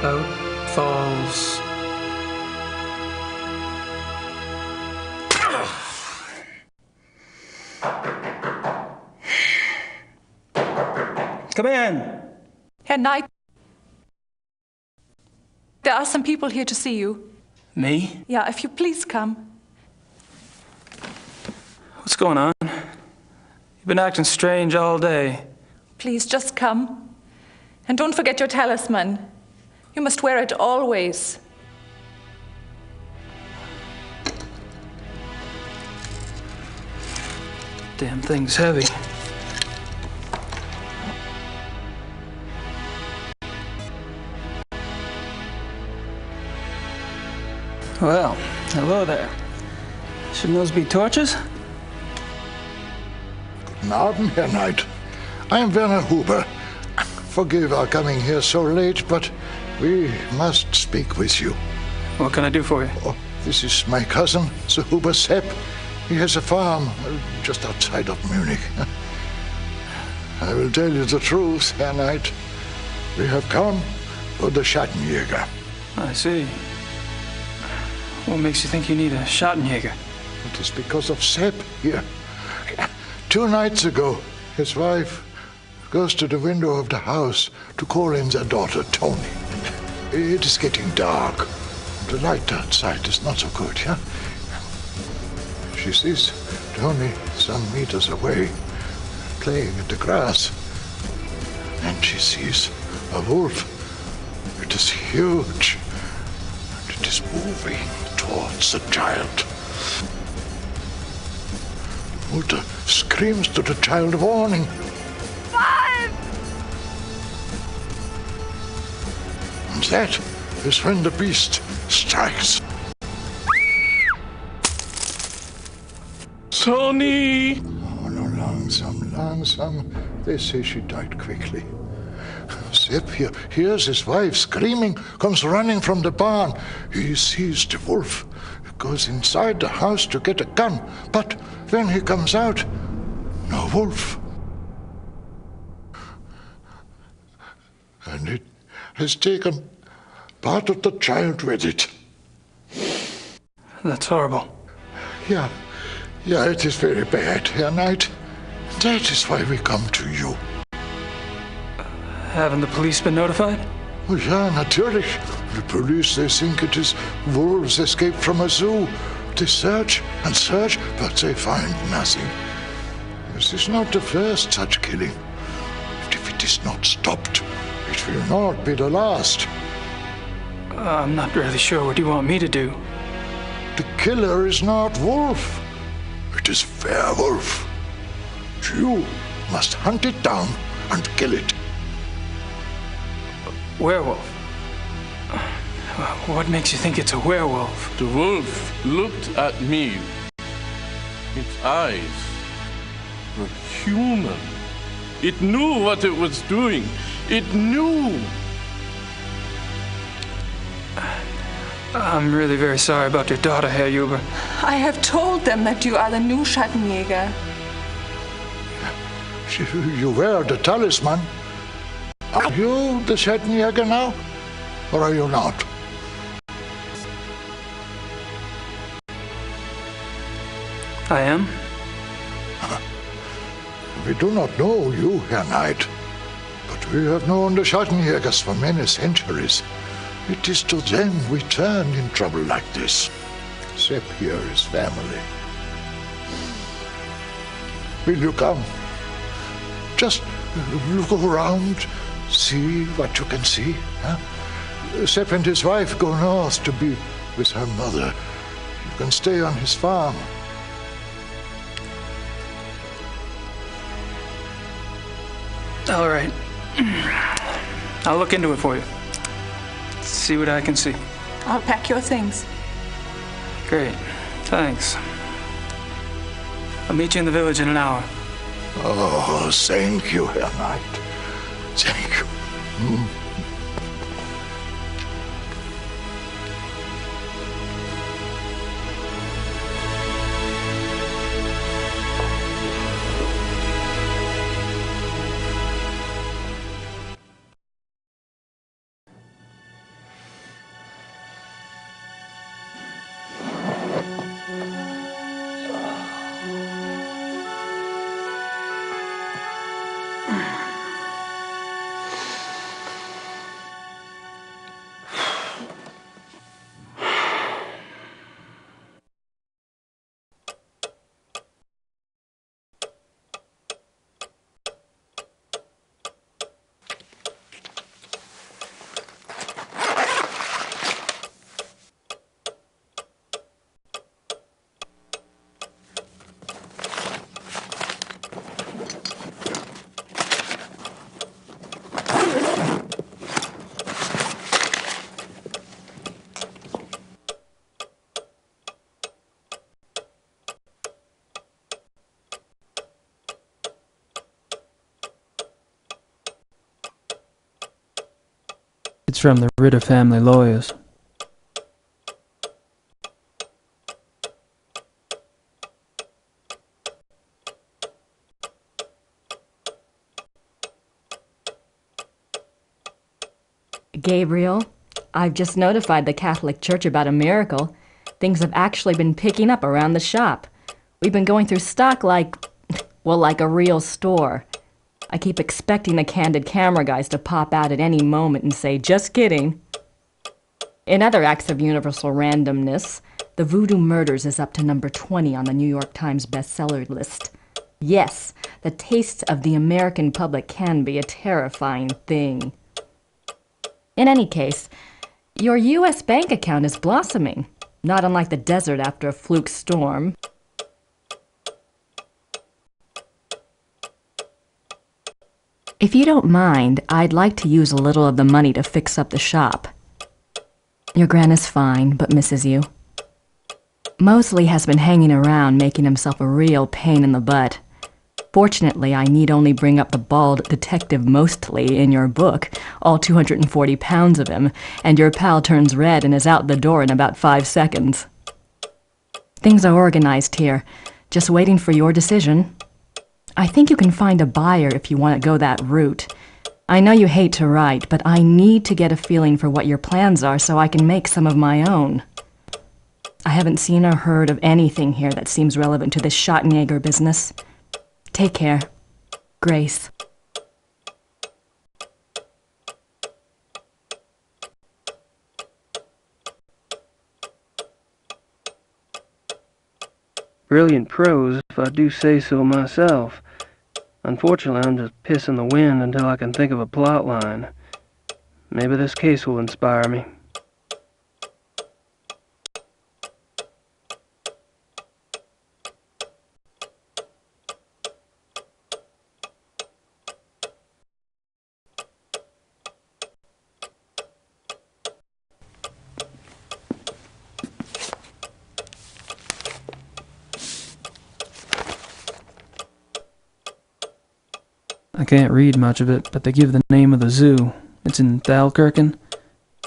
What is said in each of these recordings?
Out falls. Come in. Herr Knight, there are some people here to see you. Me? Yeah, if you please come. What's going on? You've been acting strange all day. Please, just come. And don't forget your talisman. You must wear it always. Damn thing's heavy. Well, hello there. Shouldn't those be torches? Guten Abend, Herr Knight. I am Werner Huber. Forgive our coming here so late, but we must speak with you. What can I do for you? Oh, this is my cousin, Sir Huber Sepp. He has a farm just outside of Munich. I will tell you the truth, Herr Knight. We have come for the Schattenjäger. I see. What makes you think you need a Schattenjäger? It is because of Sepp here. 2 nights ago, his wife goes to the window of the house to call in their daughter, Tony. It is getting dark. The light outside is not so good, yeah? She sees Tony some meters away, playing in the grass. And she sees a wolf. It is huge. And it is moving towards the child. The mother screams to the child, warning. 5! And that is when the beast strikes. Tony! Oh, no, langsam. They say she died quickly. Sepp here hears his wife screaming, comes running from the barn. He sees the wolf. He goes inside the house to get a gun. But when he comes out, no wolf. And it has taken part of the child with it. That's horrible. Yeah, it is very bad, Herr Knight. That is why we come to you. Haven't the police been notified? Oh, yeah, natürlich. The police, they think it is wolves escaped from a zoo. They search and search, but they find nothing. This is not the first such killing. And if it is not stopped, it will not be the last. I'm not really sure what you want me to do. The killer is not wolf. It is werewolf. You must hunt it down and kill it. Werewolf? What makes you think it's a werewolf? The wolf looked at me. Its eyes were human. It knew what it was doing. It knew. I'm really very sorry about your daughter, Herr Huber. I have told them that you are the new Schattenjäger. You wear the talisman. Are you the Schattenjäger now? Or are you not? I am? We do not know you, Herr Knight. But we have known the Schattenjägers for many centuries. It is to them we turn in trouble like this. Sepp here is family. Will you come? Just look around, see what you can see. Huh? Sepp and his wife go north to be with her mother. You can stay on his farm. All right. I'll look into it for you. See what I can see. I'll pack your things. Great. Thanks. I'll meet you in the village in an hour. Oh, thank you, Herr Knight. Thank you. It's from the Ritter family lawyers. Gabriel, I've just notified the Catholic Church about a miracle. Things have actually been picking up around the shop. We've been going through stock like a real store. I keep expecting the candid camera guys to pop out at any moment and say, "Just kidding." In other acts of universal randomness, the Voodoo Murders is up to number 20 on the New York Times bestseller list. Yes, the tastes of the American public can be a terrifying thing. In any case, your U.S. bank account is blossoming, not unlike the desert after a fluke storm. If you don't mind, I'd like to use a little of the money to fix up the shop. Your Gran is fine, but misses you. Mosley has been hanging around, making himself a real pain in the butt. Fortunately, I need only bring up the bald detective Mostly in your book, all 240 pounds of him, and your pal turns red and is out the door in about 5 seconds. Things are organized here, just waiting for your decision. I think you can find a buyer if you want to go that route. I know you hate to write, but I need to get a feeling for what your plans are so I can make some of my own. I haven't seen or heard of anything here that seems relevant to this Schattenjäger business. Take care. Grace. Brilliant prose, if I do say so myself. Unfortunately, I'm just pissing the wind until I can think of a plot line. Maybe this case will inspire me. I can't read much of it, but they give the name of the zoo. It's in Thalkirken.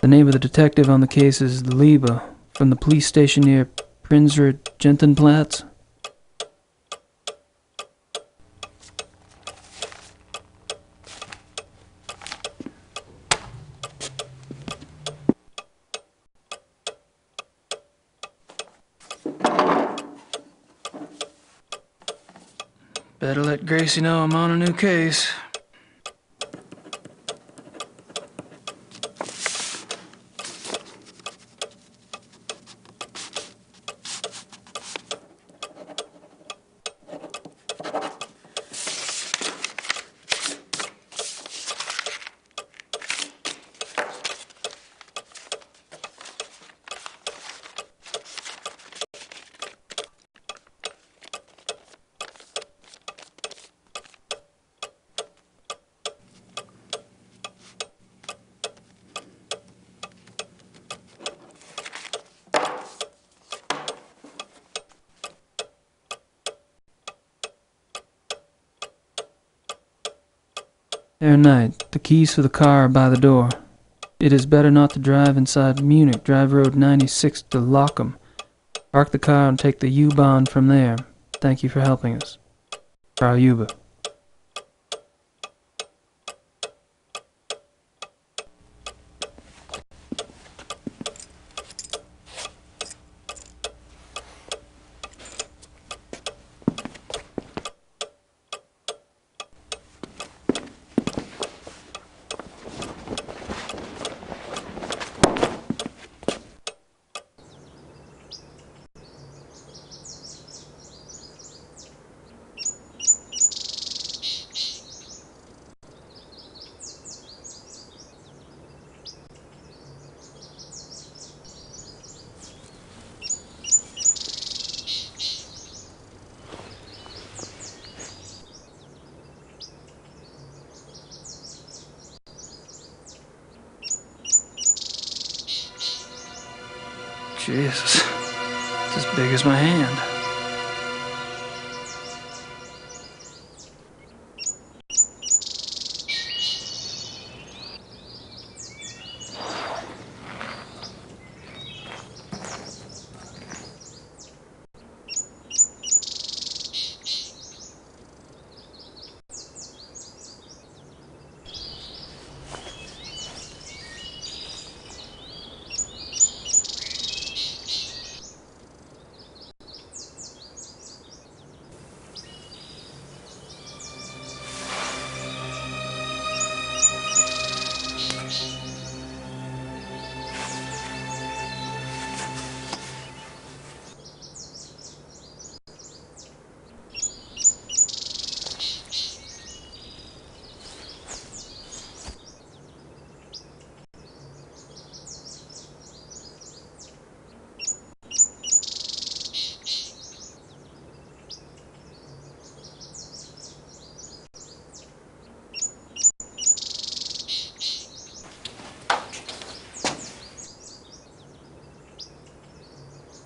The name of the detective on the case is Liebe, from the police station near Prinzre Gentenplatz. Better let Gracie know I'm on a new case. Herr Knight, the keys for the car are by the door. It is better not to drive inside Munich. Drive Road 96 to Lockham. Park the car and take the U-Bahn from there. Thank you for helping us. Frau Huber. Jesus, it's as big as my hand.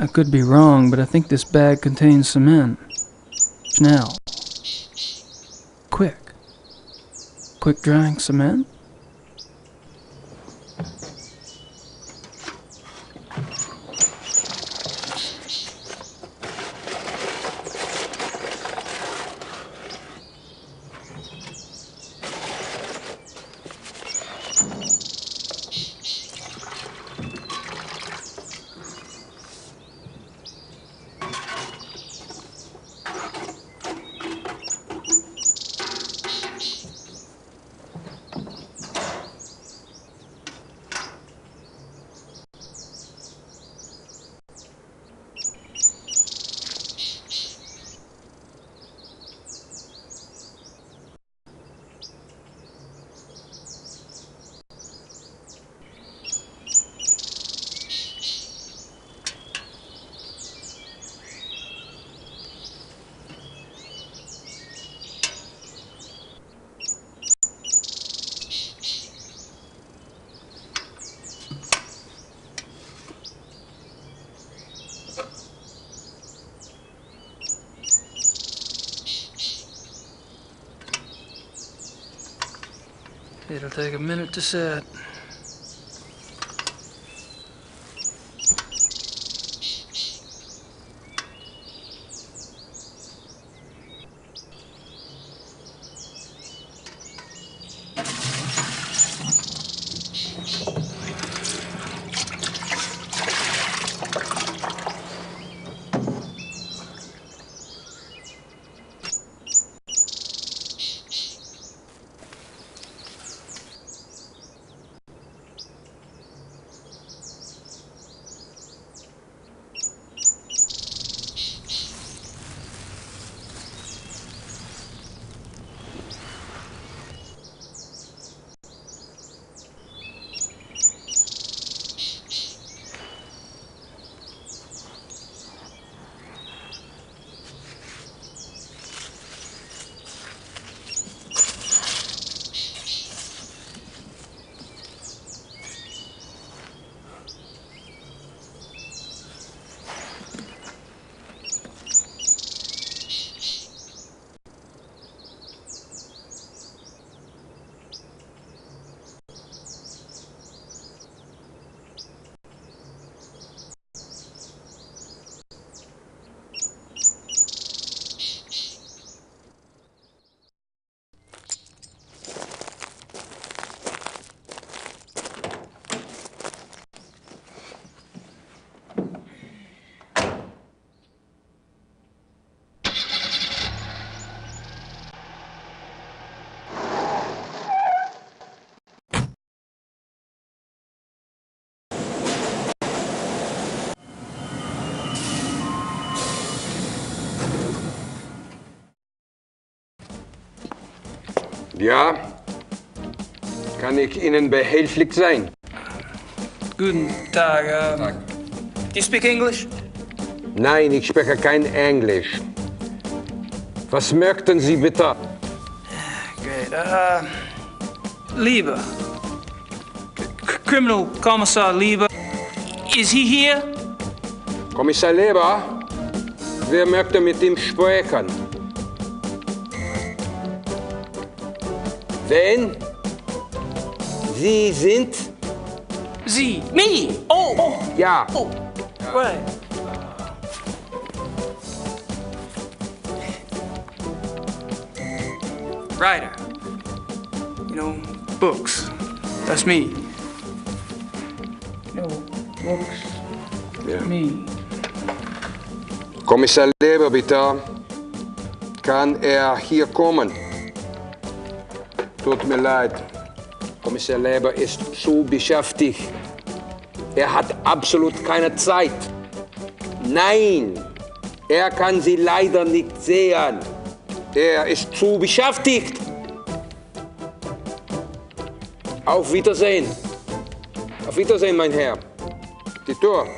I could be wrong, but I think this bag contains cement. Now. Quick. Quick drying cement? It'll take a minute to set. Ja, kann ich Ihnen behilflich sein? Guten Tag. Do you speak English? Nein, ich spreche kein Englisch. Was möchten Sie bitte? Great. Lieber. Criminal Commissar Lieber. Is he here? Kommissar Leber, wer möchte mit ihm sprechen? Wen? Sie sind? Sie. Me. Oh. Ja. Oh. Right. Writer. You know, books. That's me. You know, books. Ja. Me. Kommissar Leber, bitte. Kann er hier kommen? Tut mir leid. Kommissar Leber ist zu beschäftigt. Er hat absolut keine Zeit. Nein, er kann Sie leider nicht sehen. Er ist zu beschäftigt. Auf Wiedersehen. Auf Wiedersehen, mein Herr. Die Tür.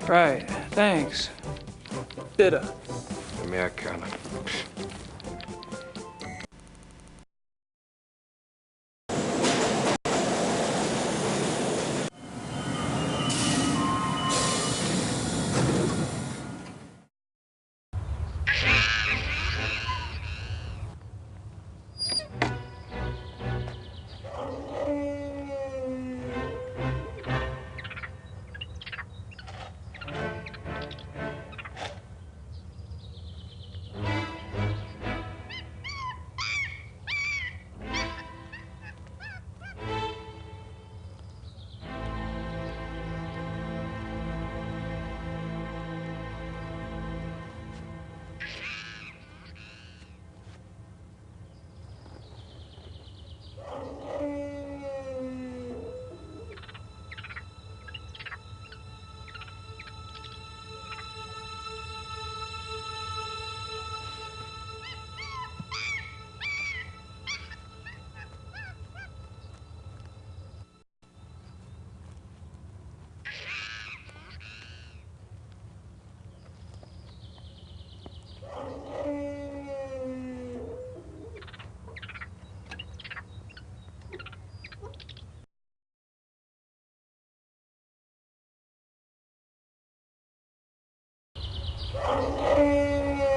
Right. Thanks. Bitte. Amerikaner.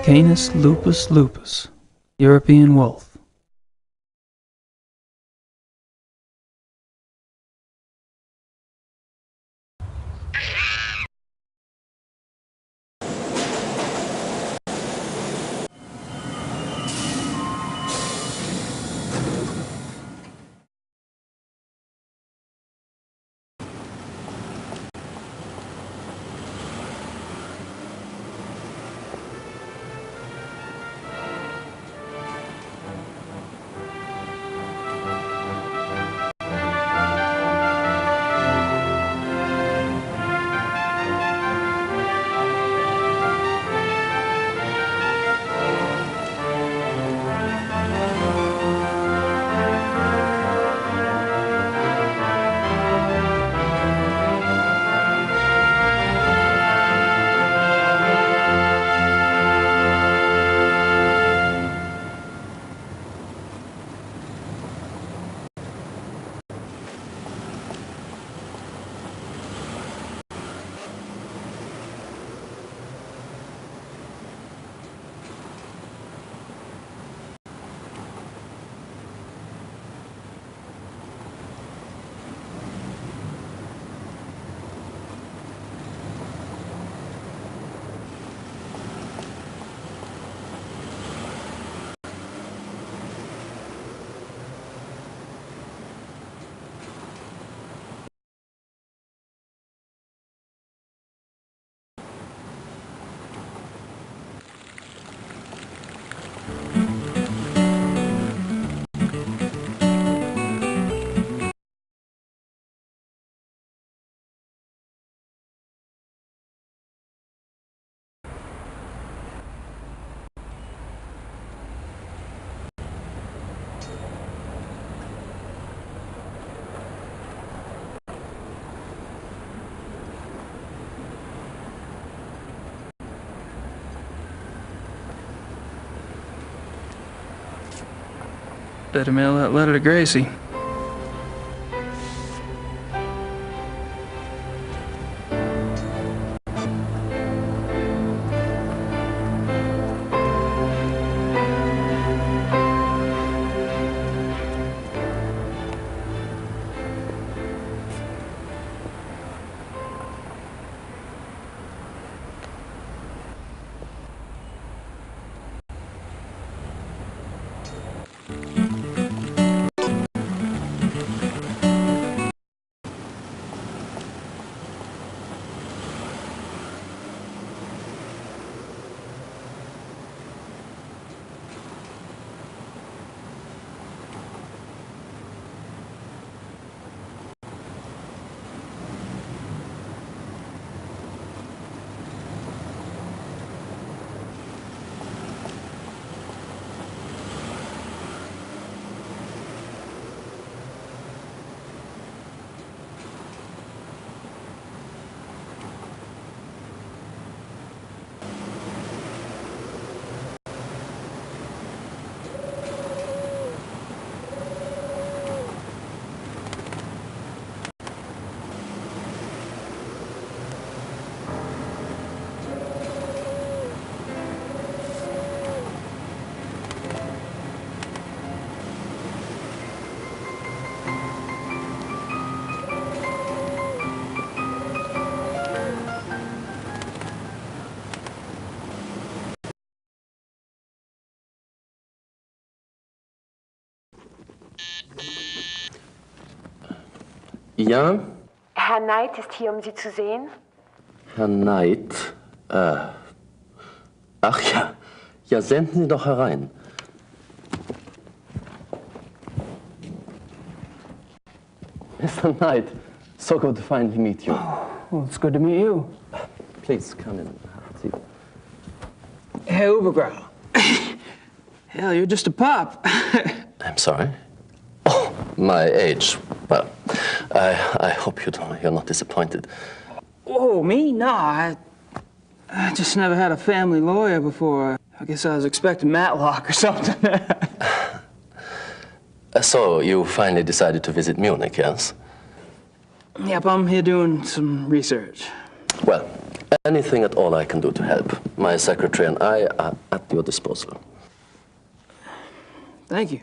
Canis lupus lupus, European wolf. Better mail that letter to Gracie. Ja? Herr Knight ist hier, um Sie zu sehen. Herr Knight? Ach ja. Ja, senden Sie doch herein. Mr. Knight, so good to finally meet you. Oh, well, it's good to meet you. Please, come in. Have a seat. Hey, Ubergrau. Hell, you're just a pup. I'm sorry? Oh, my age. Well, I hope you're not disappointed. Oh, me? No, I just never had a family lawyer before. I guess I was expecting Matlock or something. So, you finally decided to visit Munich, yes? Yep, I'm here doing some research. Well, Anything at all I can do to help. My secretary and I are at your disposal. Thank you.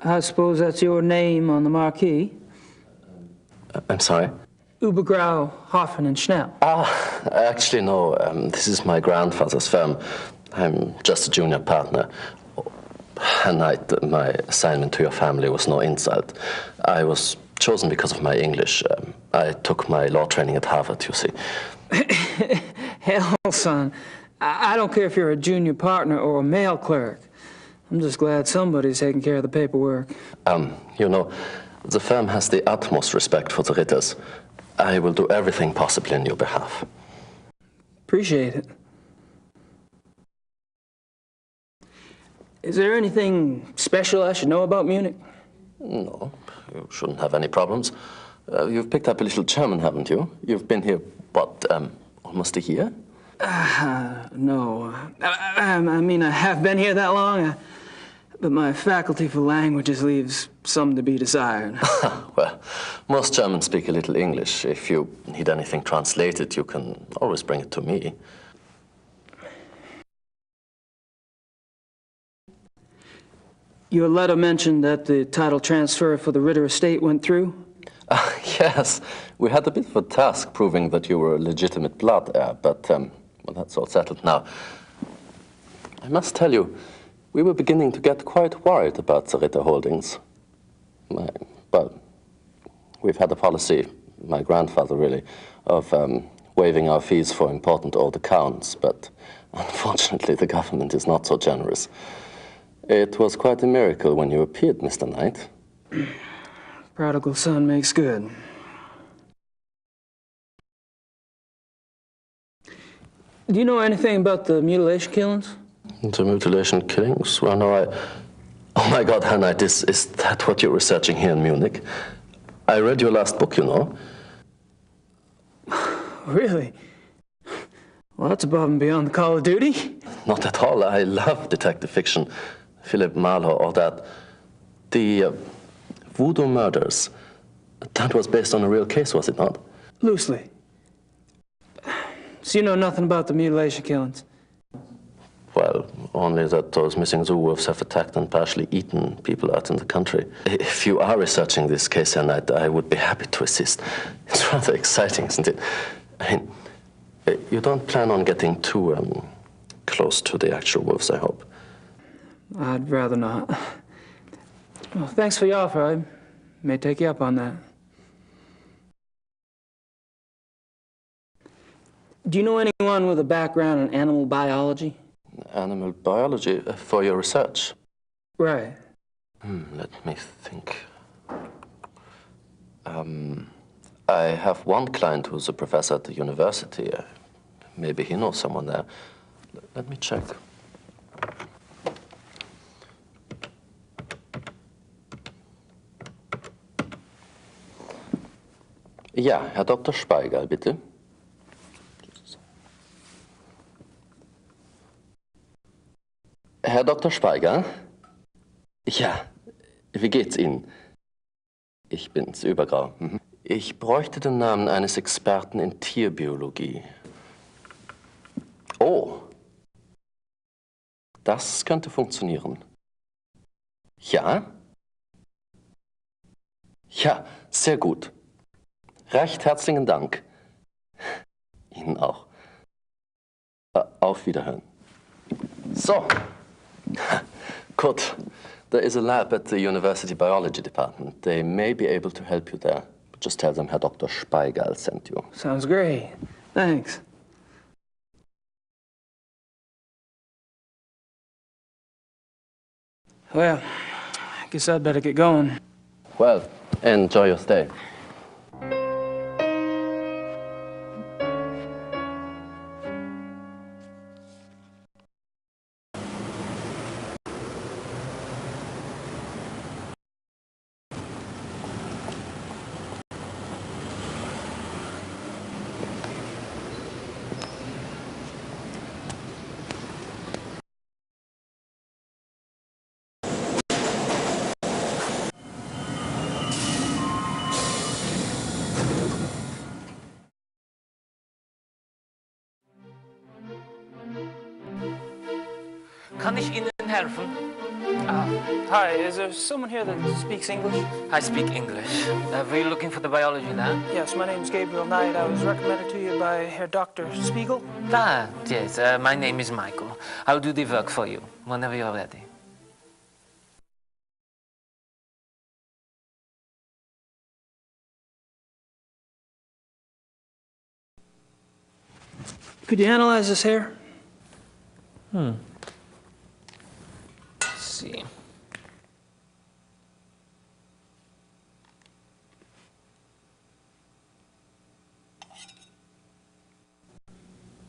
I suppose that's your name on the marquee? I'm sorry? Übergrau, Hoffen and Schnell. Actually, no. This is my grandfather's firm. I'm just a junior partner. Tonight, my assignment to your family was no insult. I was chosen because of my English. I took my law training at Harvard, you see. Hell, son. I don't care if you're a junior partner or a mail clerk. I'm just glad somebody's taking care of the paperwork. You know, the firm has the utmost respect for the Ritters. I will do everything possible in your behalf. Appreciate it. Is there anything special I should know about Munich? No, you shouldn't have any problems. You've picked up a little German, haven't you? You've been here, what, almost a year? No. I mean, I have been here that long, but my faculty for languages leaves some to be desired. Well, most Germans speak a little English. If you need anything translated, you can always bring it to me. Your letter mentioned that the title transfer for the Ritter estate went through? Yes, we had a bit of a task proving that you were a legitimate blood heir, but well, that's all settled now. I must tell you, we were beginning to get quite worried about the Ritter holdings. Well, we've had a policy, my grandfather really, of waiving our fees for important old accounts, but unfortunately the government is not so generous. It was quite a miracle when you appeared, Mr. Knight. Prodigal son makes good. Do you know anything about the mutilation killings? The mutilation killings? Well, no, Oh my God, Herr Knight, is that what you're researching here in Munich? I read your last book, you know. Really? Well, that's above and beyond the call of duty. Not at all. I love detective fiction. Philip Marlowe, all that. The voodoo murders, that was based on a real case, was it not? Loosely. So you know nothing about the mutilation killings? Well, only that those missing zoo wolves have attacked and partially eaten people out in the country. If you are researching this case, Herr Knight, I would be happy to assist. It's rather exciting, isn't it? I mean, you don't plan on getting too close to the actual wolves, I hope. I'd rather not. Well, thanks for your offer. I may take you up on that. Do you know anyone with a background in animal biology? Animal biology for your research? Right. Let me think. I have one client who's a professor at the university. Maybe he knows someone there. Let me check. Ja, Herr Dr. Speigal, bitte. Herr Dr. Speigal? Ja, wie geht's Ihnen? Ich bin's, Übergrau. Ich bräuchte den Namen eines Experten in Tierbiologie. Oh, das könnte funktionieren. Ja? Ja, sehr gut. Recht herzlichen Dank. Ihnen auch. Auf Wiederhören. So. Good. There is a lab at the University Biology Department. They may be able to help you there. But just tell them Herr Dr. Speigal sent you. Sounds great. Thanks. Well, I guess I'd better get going. Well, enjoy your stay. kann ich Ihnen helfen? Hi, is there someone here that speaks English? I speak English. Were you looking for the biology lab? Yes, my name's Gabriel Knight. I was recommended to you by Herr Dr. Spiegel. Ah, yes, my name is Michael. I'll do the work for you whenever you're ready. Could you analyze this hair? Let's see.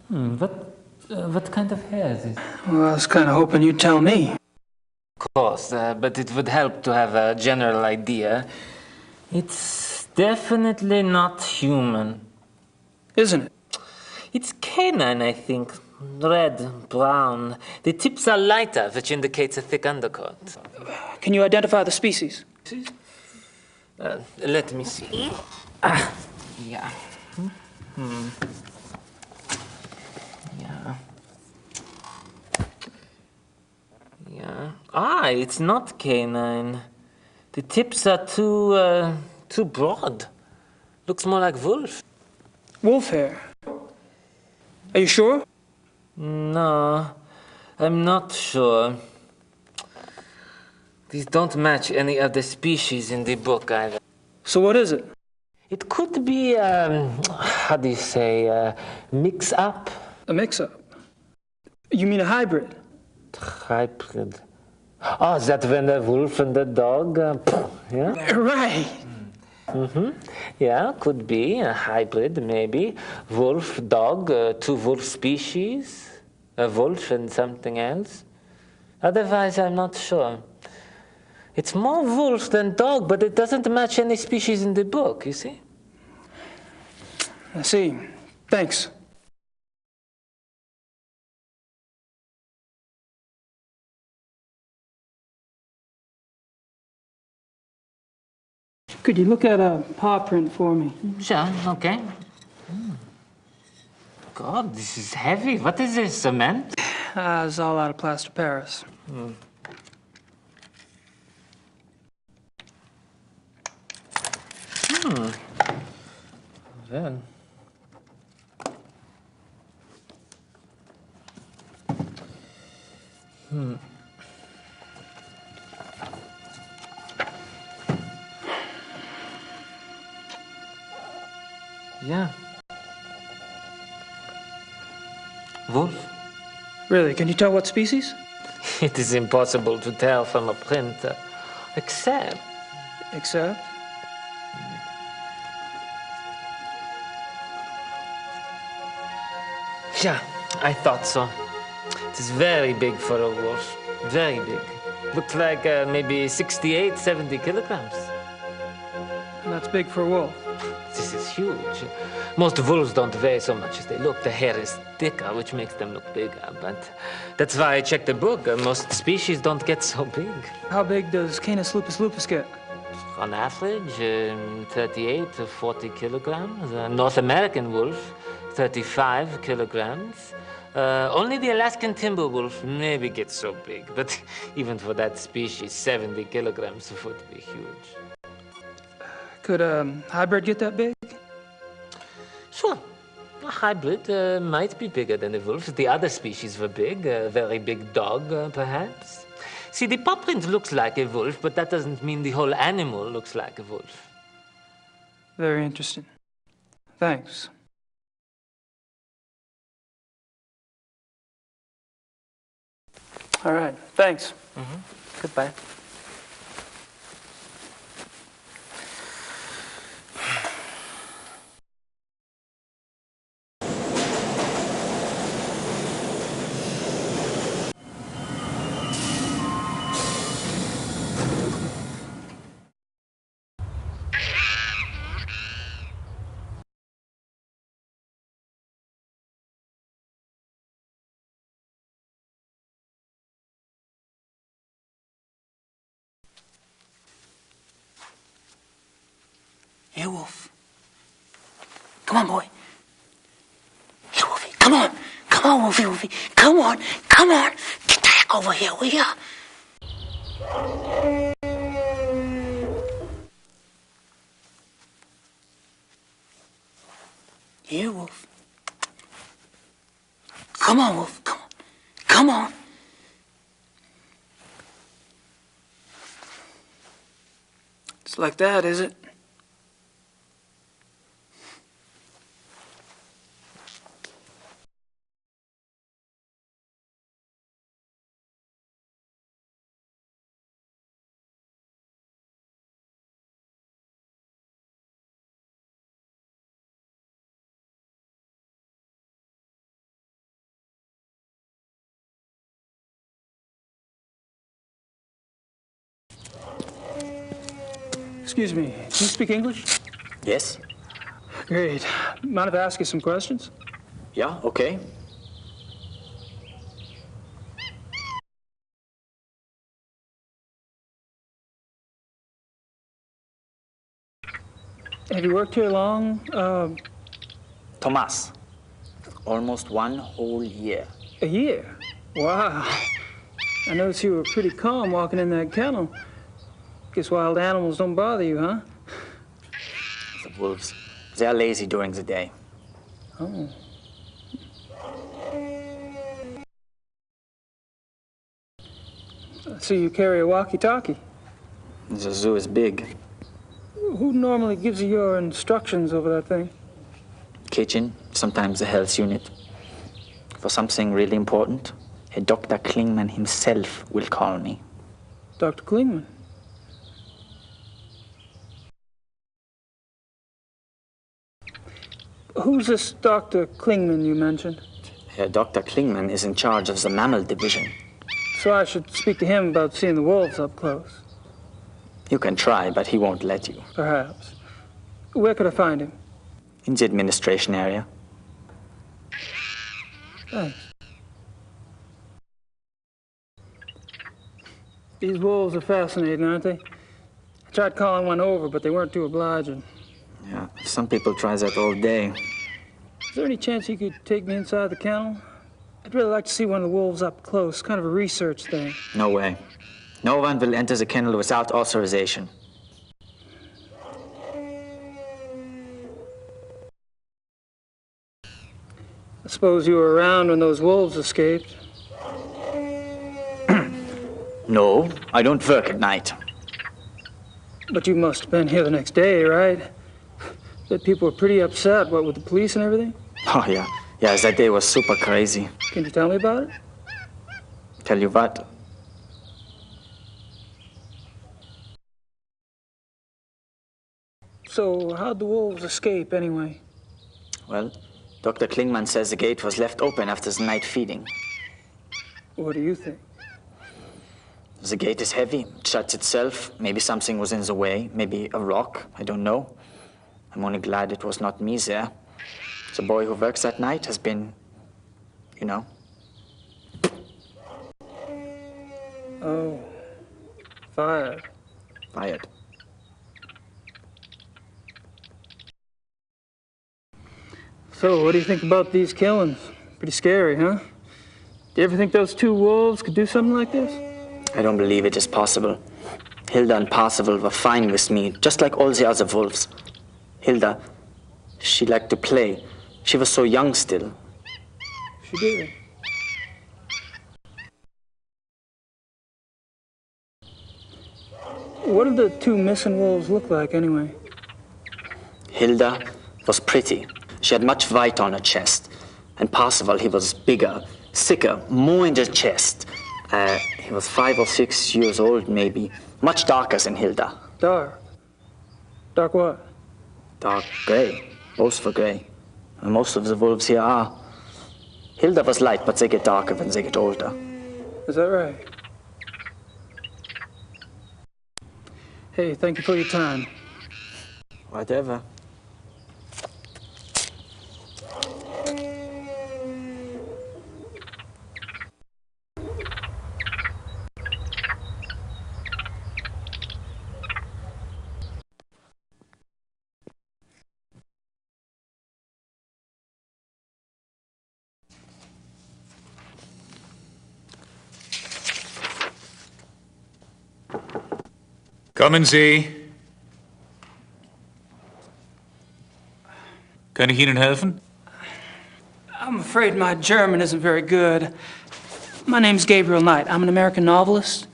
What kind of hair is it? Well, I was kind of hoping you'd tell me. Of course, but it would help to have a general idea. It's definitely not human. Isn't it? It's canine, I think. Red, brown. The tips are lighter, which indicates a thick undercoat. Can you identify the species? Let me see. Yeah. Yeah. Yeah. It's not canine. The tips are too broad. Looks more like wolf. Wolf hair. Are you sure? No, I'm not sure. These don't match any of the species in the book either. So what is it? It could be, how do you say, mix-up? A mix-up? You mean a hybrid? Hybrid. Oh, is that when the wolf and the dog, yeah? Right. Yeah, could be a hybrid, maybe. Wolf, dog, two wolf species, a wolf and something else. Otherwise, I'm not sure. It's more wolf than dog, but it doesn't match any species in the book, you see? I see. Thanks. Could you look at a paw print for me? Sure, okay. God, this is heavy. What is this, cement? It's all out of plaster Paris. Well. Yeah. Wolf? Really, can you tell what species? It is impossible to tell from a print, except... Except? Yeah, I thought so. It is very big for a wolf. Very big. Looks like maybe 68, 70 kilograms. That's big for a wolf. This is huge. Most wolves don't weigh so much as they look. The hair is thicker, which makes them look bigger. But that's why I checked the book. Most species don't get so big. How big does Canis lupus lupus get? On average, 38 to 40 kilograms. North American wolf, 35 kilograms. Only the Alaskan timber wolf maybe gets so big. But even for that species, 70 kilograms would be huge. Could a hybrid get that big? Sure. A hybrid might be bigger than a wolf. The other species were big. A very big dog, perhaps. See, the paw print looks like a wolf, but that doesn't mean the whole animal looks like a wolf. Very interesting. Thanks. All right, thanks. Goodbye. Hey, Wolf. Come on, boy. Hey, Wolfie, come on. Come on, Wolfie, Wolfie. Come on. Come on. Get the heck Over here, will ya? Here, Wolf. Come on, Wolf, come on. Come on. It's like that, is it? Excuse me, do you speak English? Yes? Great. Mind if I ask you some questions? Yeah, okay. Have you worked here long? Thomas. Almost 1 whole year. A year? Wow. I noticed you were pretty calm walking in that kennel. Guess wild animals don't bother you, huh? The wolves, they're lazy during the day. Oh. So you carry a walkie-talkie? The zoo is big. Who normally gives you your instructions over that thing? Kitchen, sometimes the health unit. For something really important, Dr. Klingman himself will call me. Dr. Klingman? Who's this Dr. Klingman you mentioned? Dr. Klingman is in charge of the mammal division. So I should speak to him about seeing the wolves up close? You can try, but he won't let you. Perhaps. Where could I find him? In the administration area. Thanks. These wolves are fascinating, aren't they? I tried calling one over, but they weren't too obliging. Yeah, some people try that all day. Is there any chance you could take me inside the kennel? I'd really like to see one of the wolves up close, kind of a research thing. No way. No one will enter the kennel without authorization. I suppose you were around when those wolves escaped. No, I don't work at night. But you must have been here the next day, right? That people were pretty upset, what, with the police and everything? Oh, yeah. Yeah, that day was super crazy. Can you tell me about it? Tell you what? So, how'd the wolves escape, anyway? Well, Dr. Klingman says the gate was left open after the night feeding. What do you think? The gate is heavy, it shuts itself. Maybe something was in the way, maybe a rock, I don't know. I'm only glad it was not me there. The boy who works that night has been, you know. Oh, fired. Fired. So, what do you think about these killings? Pretty scary, huh? Do you ever think those two wolves could do something like this? I don't believe it is possible. Hilda and Parzival were fine with me, just like all the other wolves. Hilda, she liked to play. She was so young still. She did. What did the two missing wolves look like, anyway? Hilda was pretty. She had much white on her chest. And Parzival, he was bigger, thicker, more in the chest. He was 5 or 6 years old, maybe. Much darker than Hilda. Dark? Dark what? Dark gray. Both were gray. And most of the wolves here are. Hilda was light, but they get darker when they get older. Is that right? Hey, thank you for your time. Whatever. Kommen Sie. Kann ich Ihnen helfen? I'm afraid my German isn't very good. My name's Gabriel Knight. I'm an American novelist.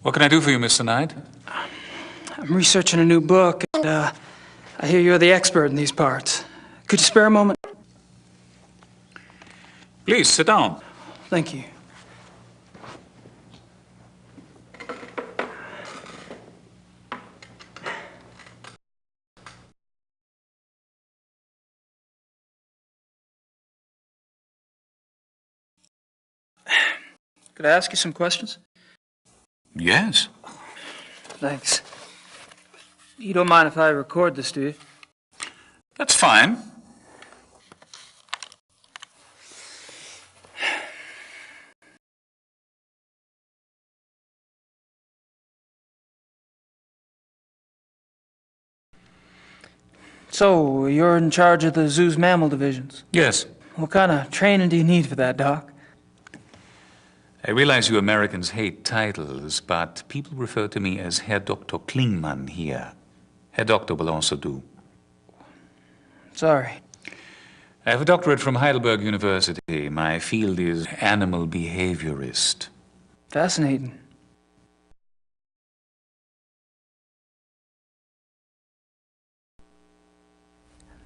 What can I do for you, Mr. Knight? I'm researching a new book, and I hear you're the expert in these parts. Could you spare a moment? Please, sit down. Thank you. Could I ask you some questions? Yes. Thanks. You don't mind if I record this, do you? That's fine. So, you're in charge of the zoo's mammal divisions? Yes. What kind of training do you need for that, Doc? I realize you Americans hate titles, but people refer to me as Herr Dr. Klingmann here. Herr Doctor will also do. Sorry. I have a doctorate from Heidelberg University. My field is animal behaviorist. Fascinating.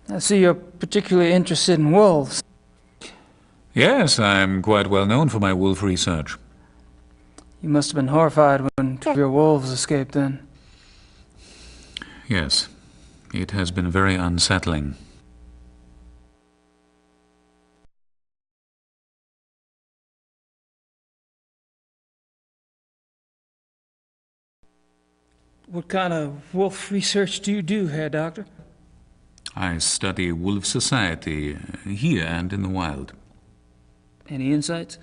I see you're particularly interested in wolves. Yes, I'm quite well known for my wolf research. You must have been horrified when two of your wolves escaped then. Yes, it has been very unsettling. What kind of wolf research do you do, Herr Doctor? I study wolf society here and in the wild. Any insights?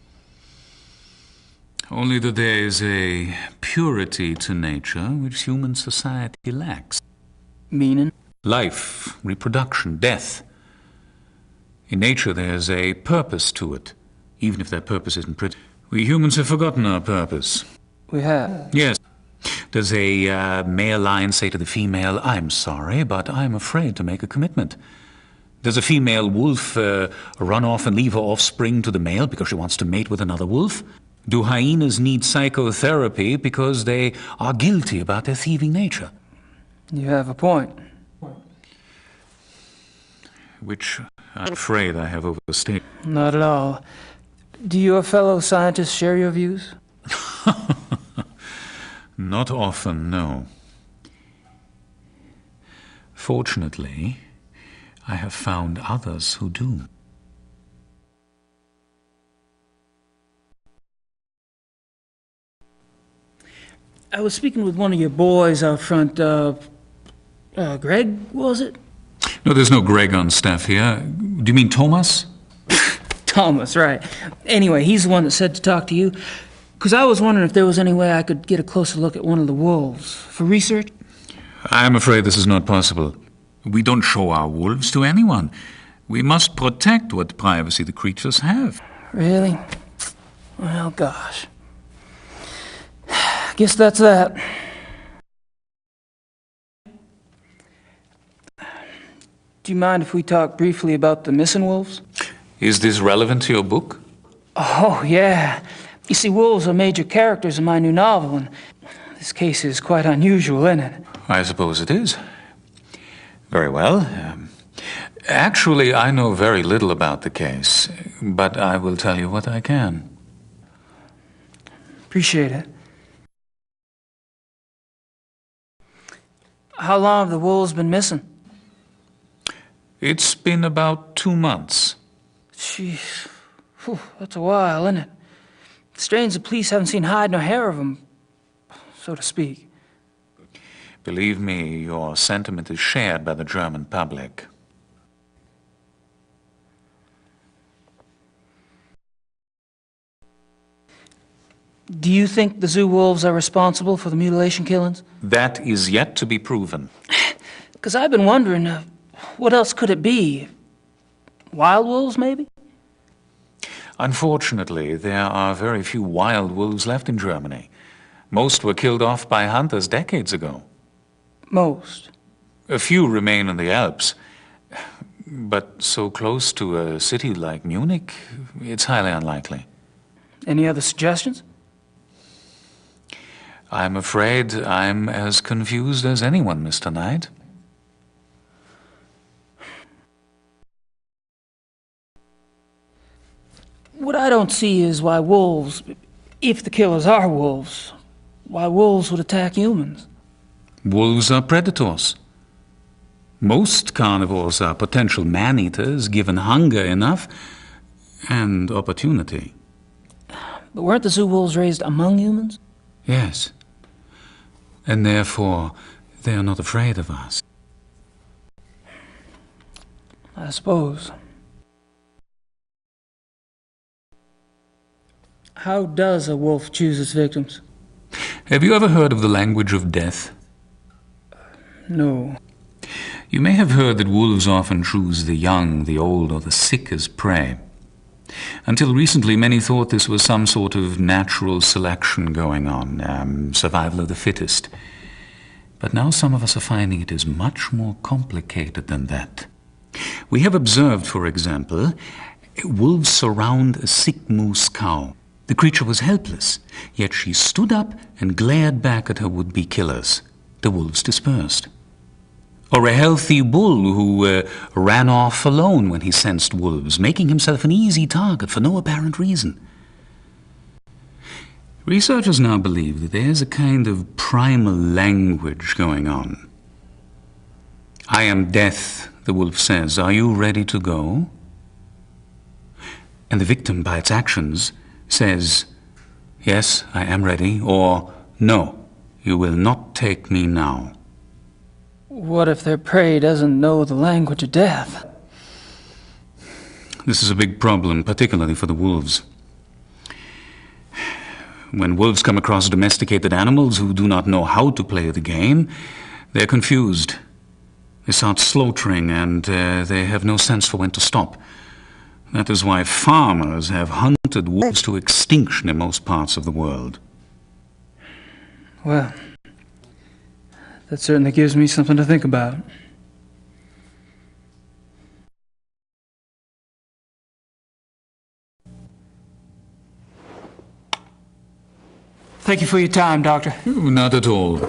Only that there is a purity to nature which human society lacks. Meaning? Life, reproduction, death. In nature there's a purpose to it, even if that purpose isn't pretty. We humans have forgotten our purpose. We have? Yes. Does a male lion say to the female, "I'm sorry, but I'm afraid to make a commitment"? Does a female wolf run off and leave her offspring to the male because she wants to mate with another wolf? Do hyenas need psychotherapy because they are guilty about their thieving nature? You have a point. Which I'm afraid I have overstated. Not at all. Do your fellow scientists share your views? Not often, no. Fortunately, I have found others who do. I was speaking with one of your boys out front, Greg, was it? No, there's no Greg on staff here. Do you mean Thomas? Thomas, right. Anyway, he's the one that said to talk to you. Because I was wondering if there was any way I could get a closer look at one of the wolves for research. I'm afraid this is not possible. We don't show our wolves to anyone. We must protect what privacy the creatures have. Really? Well, gosh. Guess that's that. Do you mind if we talk briefly about the missing wolves? Is this relevant to your book? Oh, yeah. You see, wolves are major characters in my new novel, and this case is quite unusual, isn't it? I suppose it is. Very well. Actually, I know very little about the case, but I will tell you what I can. Appreciate it. How long have the wolves been missing? It's been about 2 months. Jeez. Whew, that's a while, isn't it? Strange the police haven't seen hide nor hair of them, so to speak. Believe me, your sentiment is shared by the German public. Do you think the zoo wolves are responsible for the mutilation killings? That is yet to be proven. Because I've been wondering, what else could it be? Wild wolves, maybe? Unfortunately, there are very few wild wolves left in Germany. Most were killed off by hunters decades ago. Most. A few remain in the Alps. But so close to a city like Munich, it's highly unlikely. Any other suggestions? I'm afraid I'm as confused as anyone, Mr. Knight. What I don't see is why wolves, if the killers are wolves, why wolves would attack humans. Wolves are predators. Most carnivores are potential man-eaters, given hunger enough and opportunity. But weren't the zoo wolves raised among humans? Yes. And therefore, they are not afraid of us. I suppose. How does a wolf choose its victims? Have you ever heard of the language of death? No. You may have heard that wolves often choose the young, the old, or the sick as prey. Until recently, many thought this was some sort of natural selection going on, survival of the fittest. But now some of us are finding it is much more complicated than that. We have observed, for example, wolves surround a sick moose cow. The creature was helpless, yet she stood up and glared back at her would-be killers. The wolves dispersed. Or a healthy bull who ran off alone when he sensed wolves, making himself an easy target for no apparent reason. Researchers now believe that there's a kind of primal language going on. I am death, the wolf says. Are you ready to go? And the victim, by its actions, says, yes, I am ready, or no, you will not take me now. What if their prey doesn't know the language of death? This is a big problem, particularly for the wolves. When wolves come across domesticated animals who do not know how to play the game, they're confused. They start slaughtering and they have no sense for when to stop. That is why farmers have hunted wolves to extinction in most parts of the world. Well, that certainly gives me something to think about. Thank you for your time, Doctor. Not at all.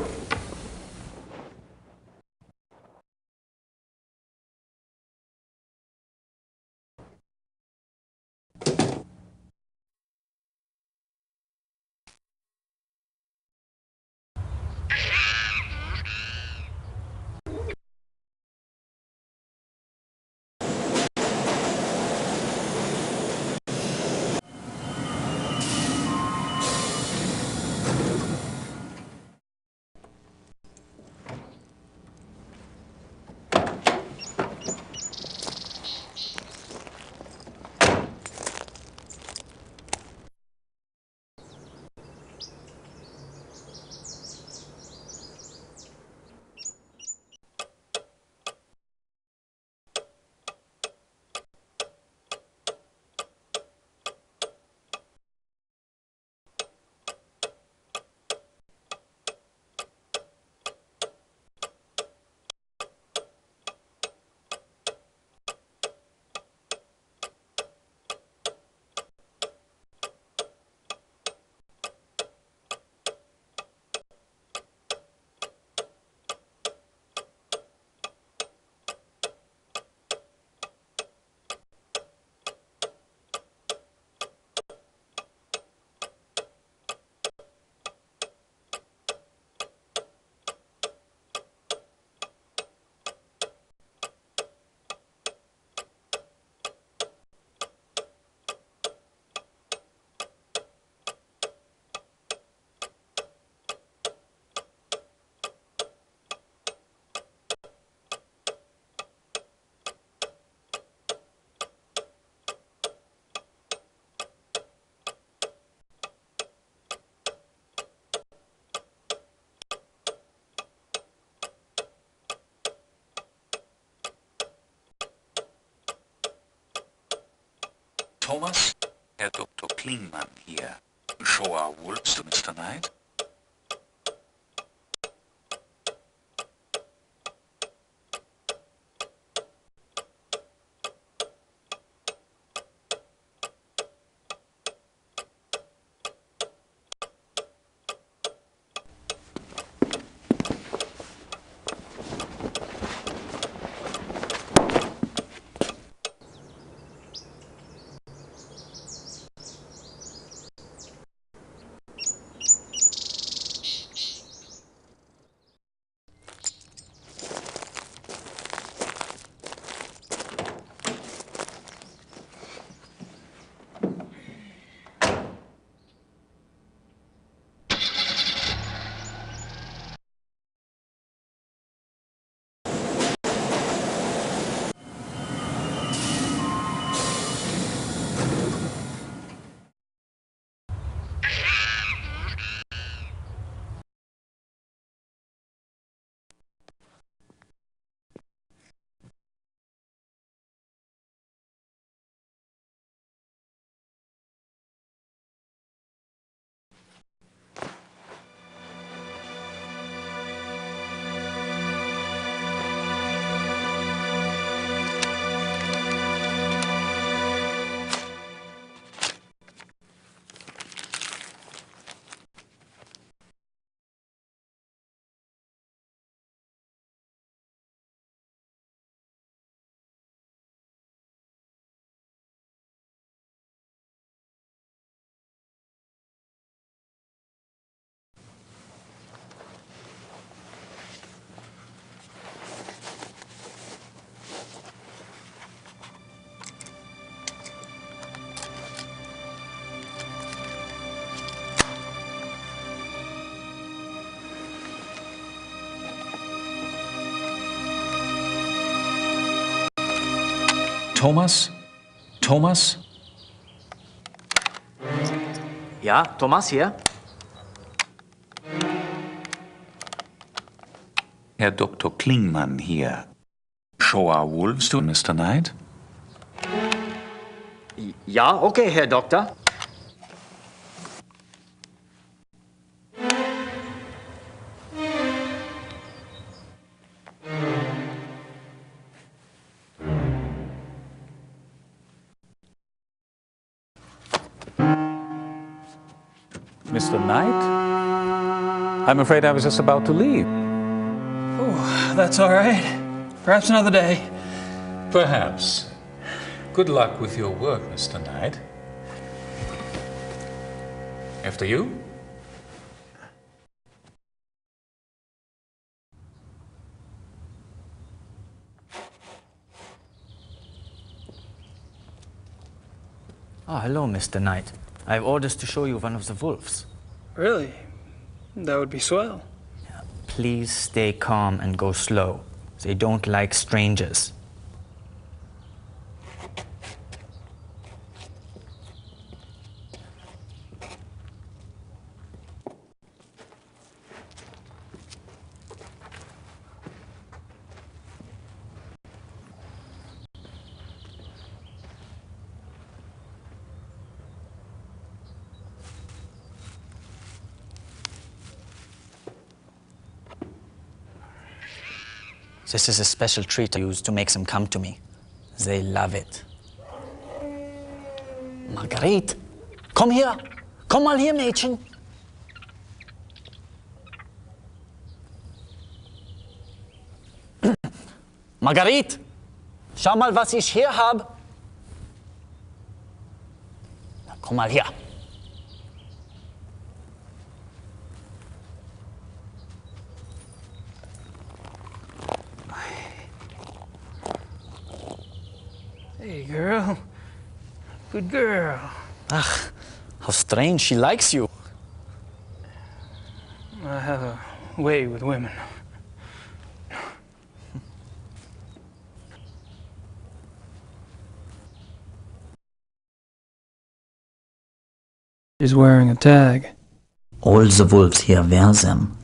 Thomas? Herr Dr. Klingmann hier. Show our wolves to Mr. Knight? Thomas? Thomas? Ja, Thomas hier. Herr Dr. Klingmann hier. Show our wolves to Mr. Knight? Ja, okay, Herr Doktor. Mr. Knight? I'm afraid I was just about to leave. Oh, that's all right. Perhaps another day. Perhaps. Good luck with your work, Mr. Knight. After you? Ah, hello, Mr. Knight. I have orders to show you one of the wolves. Really? That would be swell. Please stay calm and go slow. They don't like strangers. This is a special treat I use to make them come to me. They love it. Marguerite, komm her! Komm mal hier, Mädchen! Marguerite, schau mal, was ich hier habe. Komm mal her. Hey, girl. Good girl. Ach, how strange, she likes you. I have a way with women. She's wearing a tag. All the wolves here wear them.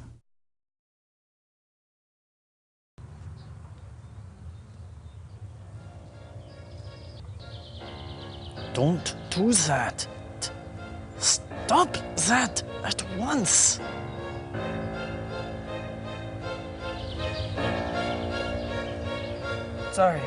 Don't do that. Stop that at once. Sorry.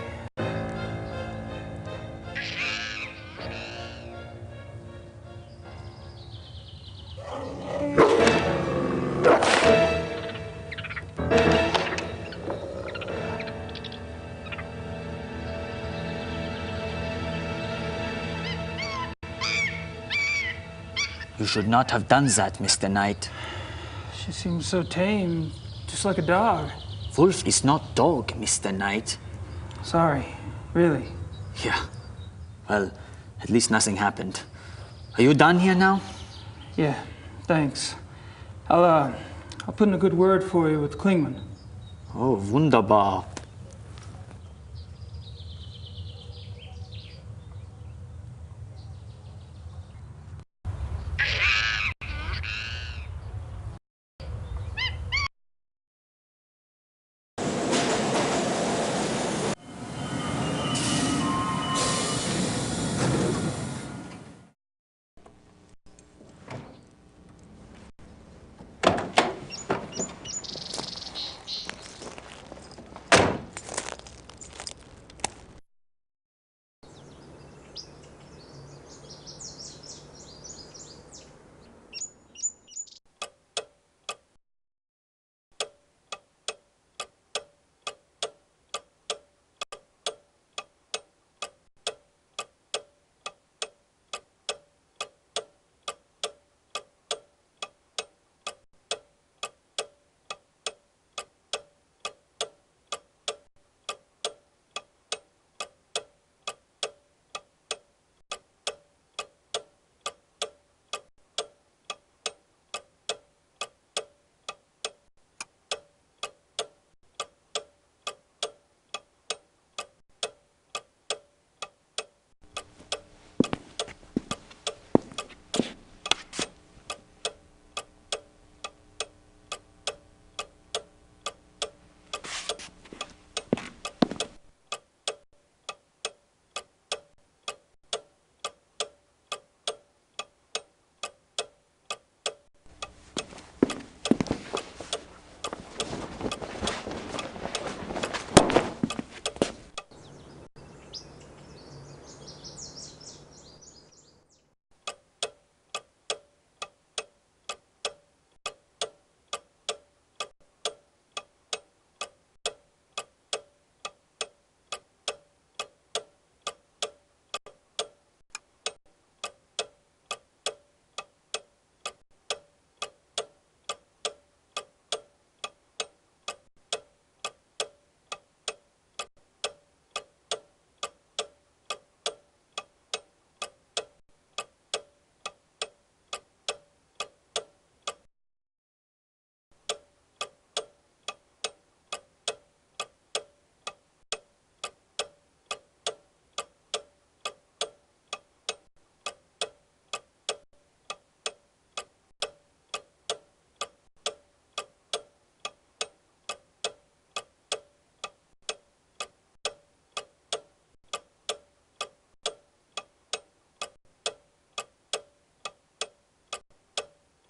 You should not have done that, Mr. Knight. She seems so tame, just like a dog. Wolf is not dog, Mr. Knight. Sorry, really. Yeah. Well, at least nothing happened. Are you done here now? Yeah, thanks. I'll put in a good word for you with Klingman. Oh, wunderbar.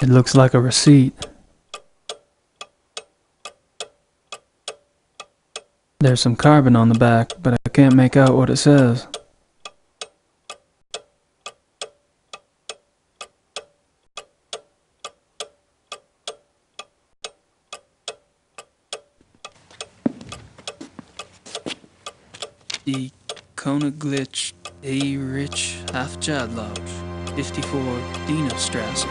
It looks like a receipt. There's some carbon on the back, but I can't make out what it says. Die Königlich Erich Hafjadlodge, 54 Dienerstrasse.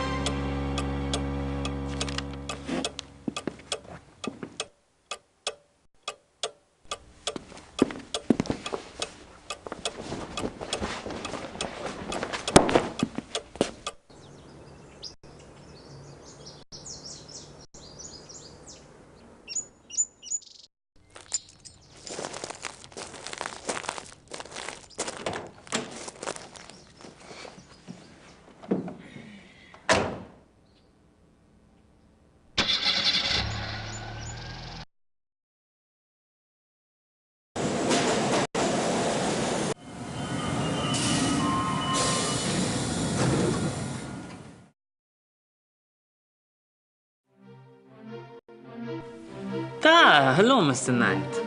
Ah, hello, Mr. Knight.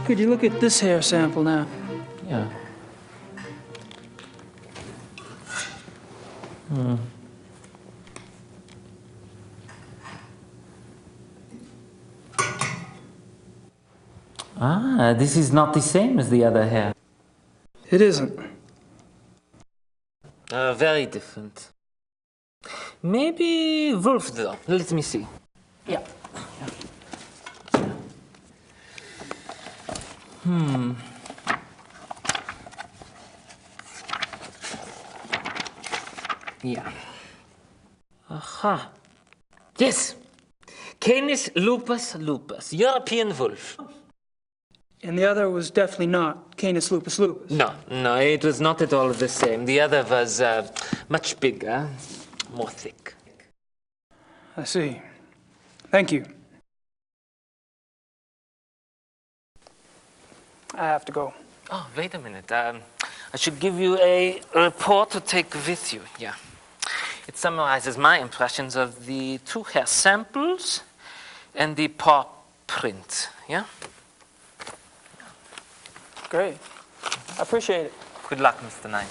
Could you look at this hair sample now? Yeah. Ah, this is not the same as the other hair. It isn't. Very different. Maybe wolf, though. Let me see. Yeah. Yeah. Aha. Yes. Canis lupus lupus, European wolf. And the other was definitely not Canis lupus lupus. No, it was not at all the same. The other was much bigger, more thick. I see. Thank you. I have to go. Oh, wait a minute. I should give you a report to take with you. Yeah. It summarizes my impressions of the 2 hair samples and the paw print. Yeah? Great. I appreciate it. Good luck, Mr. Knight.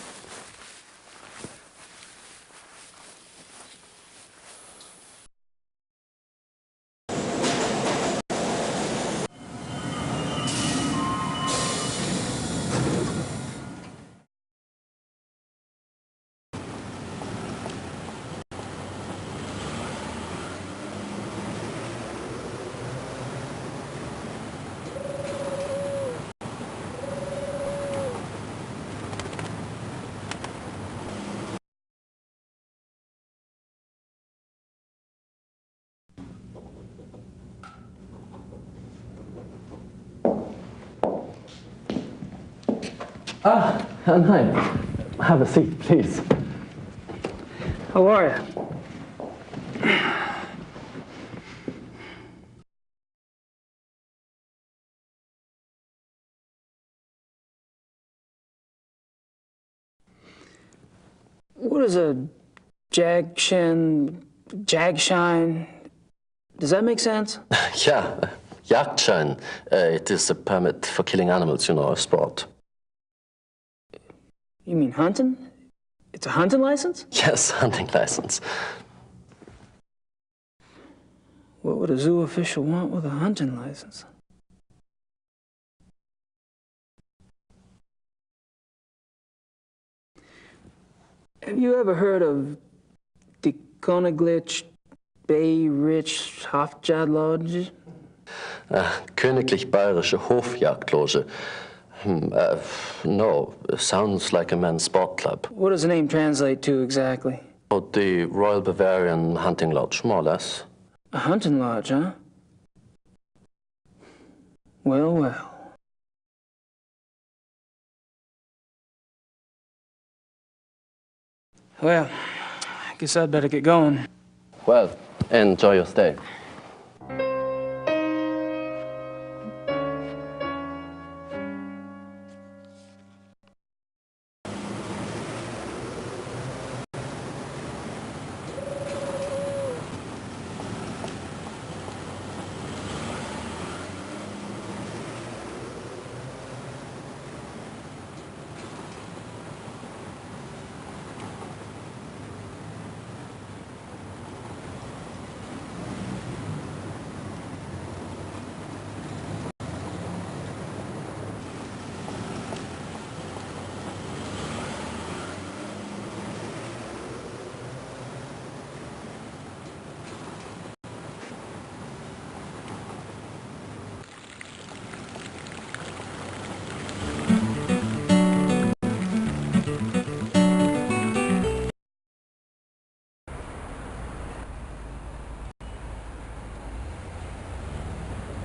Ah, hi. Have a seat, please. How are you? What is a jagshine? Does that make sense? Yeah, Jagdschein. It is a permit for killing animals, you know, a sport. You mean hunting? It's a hunting license? Yes, hunting license. What would a zoo official want with a hunting license? Have you ever heard of the Königlich Bayerische Hofjagdloge? Königlich Bayerische Hofjagdloge. No, sounds like a men's sport club. What does the name translate to exactly? Oh, the Royal Bavarian Hunting Lodge, more or less. A hunting lodge, huh? Well, well. Well, I guess I'd better get going. Well, enjoy your stay.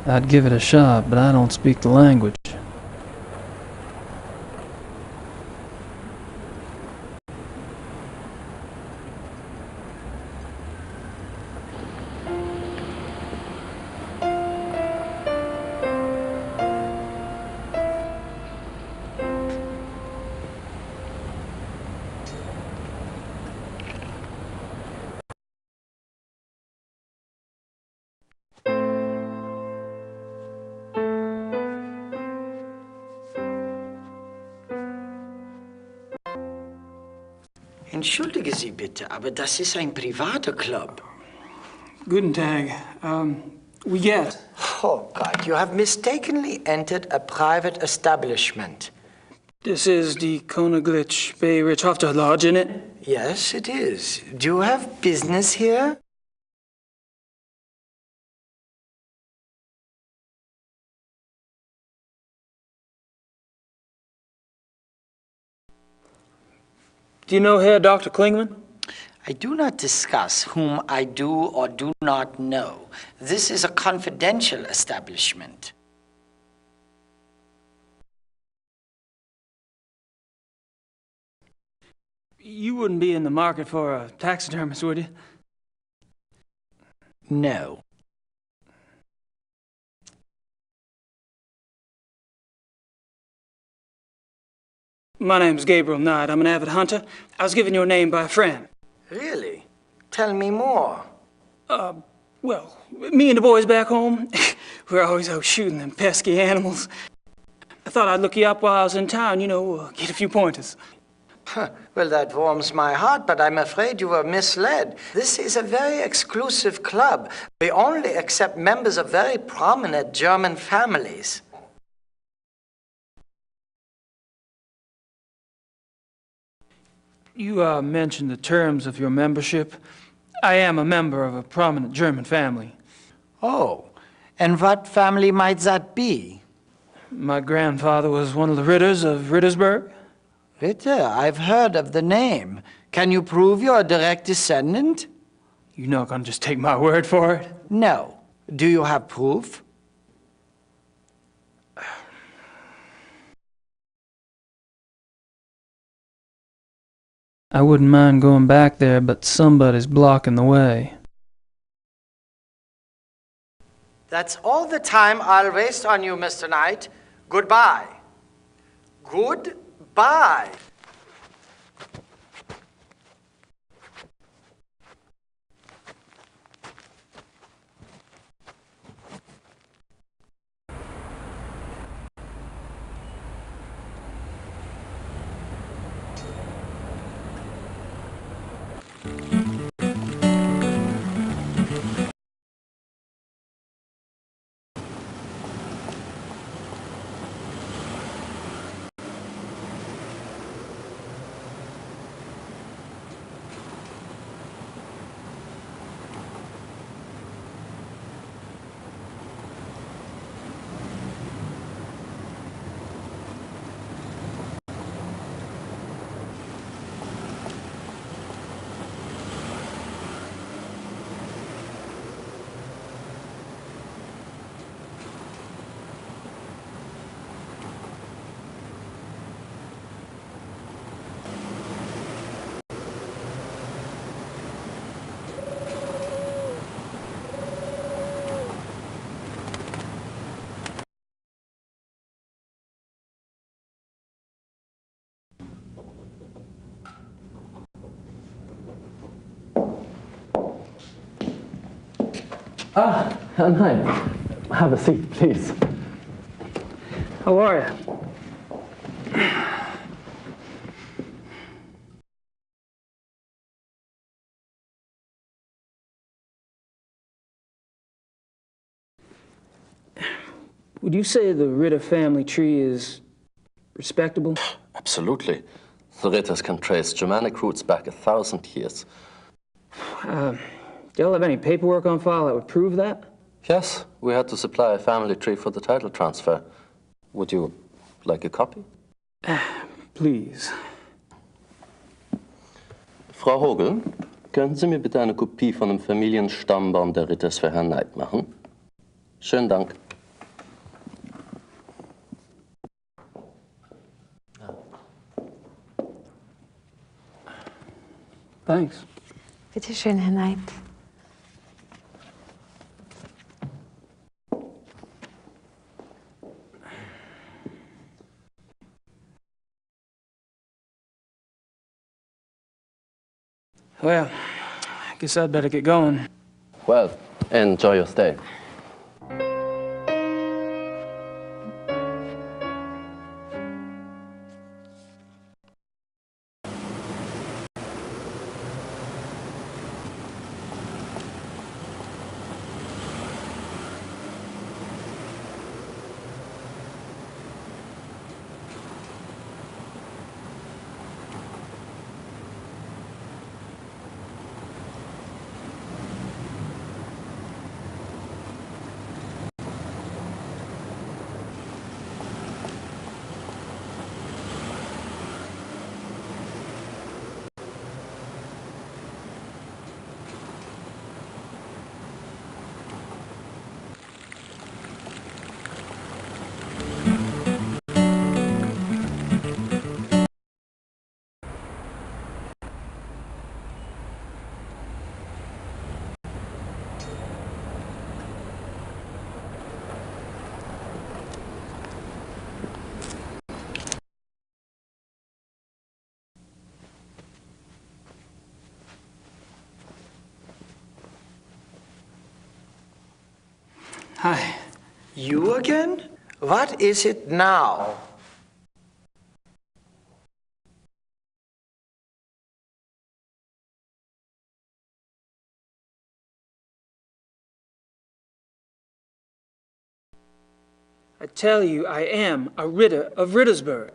I'd give it a shot, but I don't speak the language. Entschuldige Sie bitte, aber das ist ein privater Club. Guten Tag. We get. Oh, God, you have mistakenly entered a private establishment. This is the Konaglitsch Bay Ritzhofter Lodge, isn't it? Yes, it is. Do you have business here? Do you know Herr Dr. Klingman? I do not discuss whom I do or do not know. This is a confidential establishment. You wouldn't be in the market for a taxidermist, would you? No. My name's Gabriel Knight. I'm an avid hunter. I was given your name by a friend. Really? Tell me more. Well, me and the boys back home, we're always out shooting them pesky animals. I thought I'd look you up while I was in town, get a few pointers. Well, that warms my heart, but I'm afraid you were misled. This is a very exclusive club. We only accept members of very prominent German families. You mentioned the terms of your membership. I am a member of a prominent German family. Oh, and what family might that be? My grandfather was one of the Ritters of Rittersberg. Ritter, I've heard of the name. Can you prove you're a direct descendant? You're not going to just take my word for it? No. Do you have proof? I wouldn't mind going back there, but somebody's blocking the way. That's all the time I'll waste on you, Mr. Knight. Goodbye. Goodbye. Herr Knight, have a seat, please. How are you? Would you say the Ritter family tree is respectable? Absolutely. The Ritters can trace Germanic roots back 1,000 years. Do y'all have any paperwork on file that would prove that? Yes, we had to supply a family tree for the title transfer. Would you like a copy? Please. Frau Hogel, könnten Sie mir bitte eine Kopie von dem Familienstammbaum der Ritters für Herrn Knight machen? Schönen Dank. Thanks. Bitte schön, Herr Knight. Well, I guess I'd better get going. Well, enjoy your stay. Hi. You again? What is it now? I tell you, I am a Ritter of Rittersburg.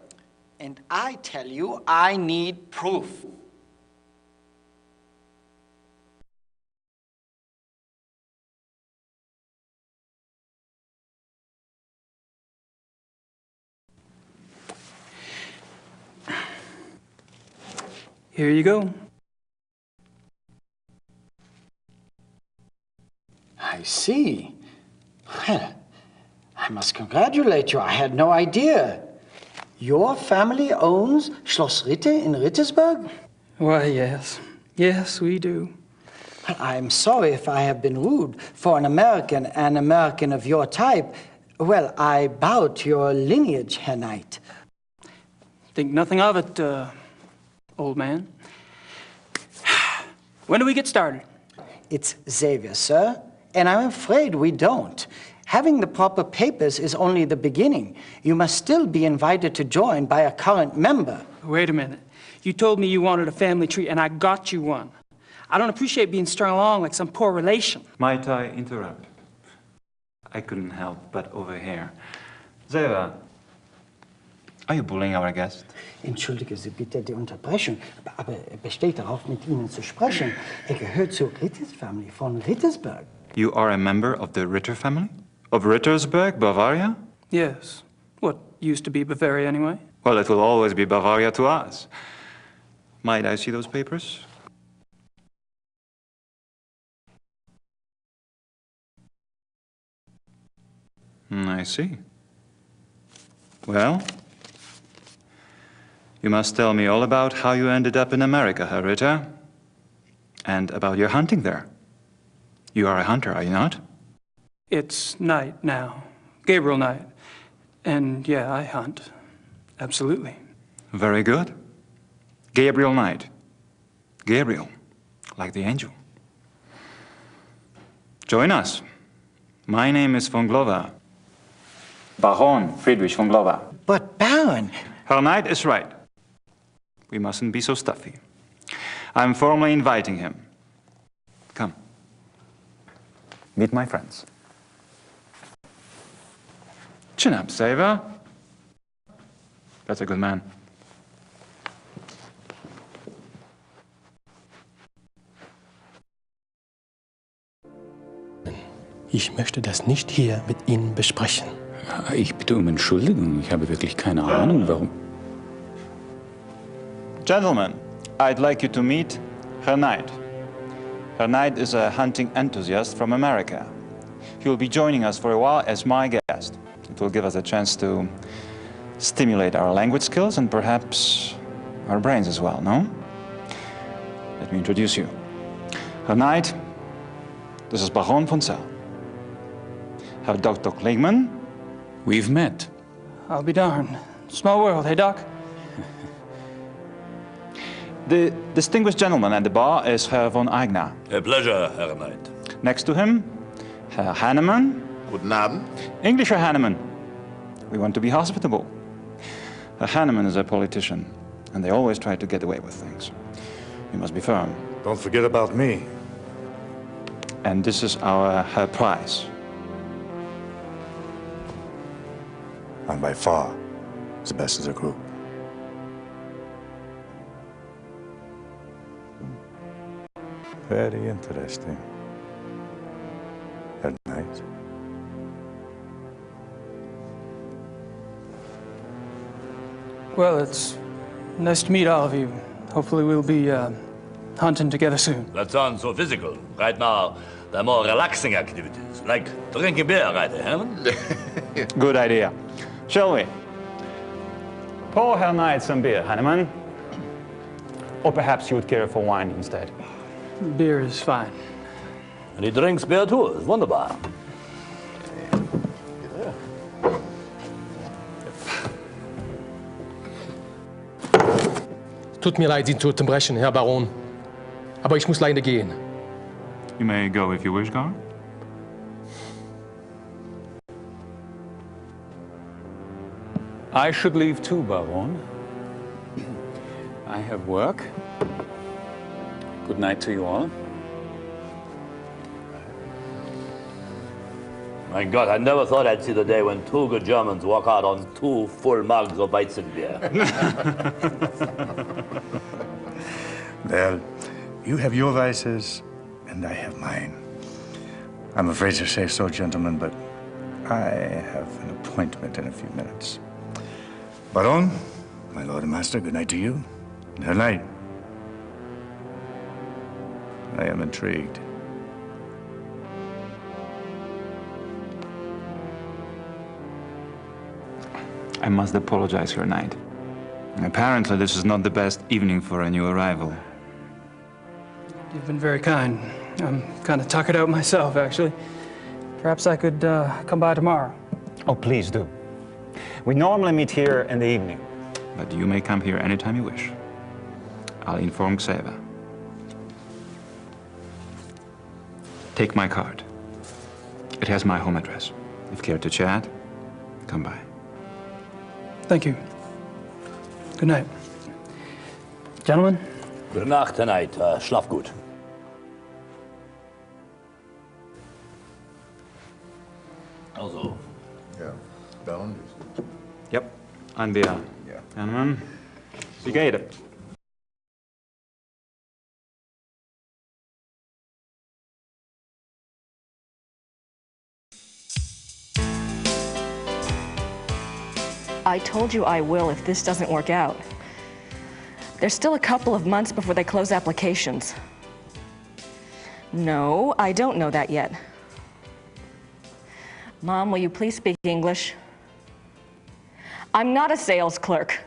And I tell you, I need proof. Here you go. I see. Well, I must congratulate you. I had no idea. Your family owns Schloss Ritter in Rittersburg? Why, yes. Yes, we do. Well, I'm sorry if I have been rude. For an American of your type, well, I bow to your lineage, Herr Knight. Think nothing of it, old man. When do we get started? It's Xavier, sir, and I'm afraid we don't. Having the proper papers is only the beginning. You must still be invited to join by a current member. Wait a minute. You told me you wanted a family tree, and I got you one. I don't appreciate being strung along like some poor relation. Might I interrupt? I couldn't help but overhear. Xavier, are you bullying our guest? Entschuldige Sie bitte die Unterbrechung, aber er besteht darauf, mit Ihnen zu sprechen. Er gehört zur Ritters Family von Rittersburg. You are a member of the Ritter family? Of Rittersburg, Bavaria? Yes. What used to be Bavaria, anyway. Well, it will always be Bavaria to us. Might I see those papers? I see. Well, you must tell me all about how you ended up in America, Herr Ritter, and about your hunting there. You are a hunter, are you not? It's night now. Gabriel night. And yeah, I hunt. Absolutely. Very good. Gabriel Knight. Gabriel, like the angel. Join us. My name is von Glover. Baron Friedrich von Glover. But Baron... Herr Knight is right. We mustn't be so stuffy. I'm formally inviting him. Come. Meet my friends. Chin up, Xavier. That's a good man. Ich möchte das nicht hier mit Ihnen besprechen. Ich bitte um Entschuldigung. Ich habe wirklich keine Ahnung, warum. Gentlemen, I'd like you to meet Herr Knight. Herr Knight is a hunting enthusiast from America. He will be joining us for a while as my guest. It will give us a chance to stimulate our language skills and perhaps our brains as well, no? Let me introduce you. Herr Knight, this is Baron von Zell. Herr Dr. Kligman. We've met. I'll be darned. Small world, hey, Doc? The distinguished gentleman at the bar is Herr von Eigner. A pleasure, Herr Knight. Next to him, Herr Hannemann. Guten Abend. English Herr Hannemann. We want to be hospitable. Herr Hannemann is a politician, and they always try to get away with things. You must be firm. Don't forget about me. And this is our Herr Price. I'm by far the best of the group. Very interesting. Herr Knight. Well, it's nice to meet all of you. Hopefully we'll be hunting together soon. That sounds so physical. Right now, there are more relaxing activities, like drinking beer, right, Herman? Good idea. Shall we? Pour Herr Knight some beer, Hannemann. Or perhaps you would care for wine instead. Beer is fine. And he drinks beer too. It's wunderbar. Tut mir leid, Sie zu unterbrechen, Herr Baron. Aber ich muss leider gehen. You may go if you wish, Gar. I should leave too, Baron. I have work. Good night to you all. My God, I never thought I'd see the day when two good Germans walk out on 2 full mugs of Weizenbier. Well, you have your vices, and I have mine. I'm afraid to say so, gentlemen, but I have an appointment in a few minutes. Baron, my lord and master, good night to you. Good night. I am intrigued. I must apologize, Your Knight. Apparently, this is not the best evening for a new arrival. You've been very kind. I'm kind of tuckered out myself, actually. Perhaps I could come by tomorrow. Oh, please do. We normally meet here in the evening. But you may come here anytime you wish. I'll inform Xaver. Take my card. It has my home address. If care to chat, come by. Thank you. Good night. Gentlemen? Gute Nacht tonight. Schlaf gut. Also. Ja, down. Yep, and wir. Ja. Gentlemen, wie geht es? I told you I will if this doesn't work out. There's still a couple of months before they close applications. No, I don't know that yet. Mom, will you please speak English? I'm not a sales clerk.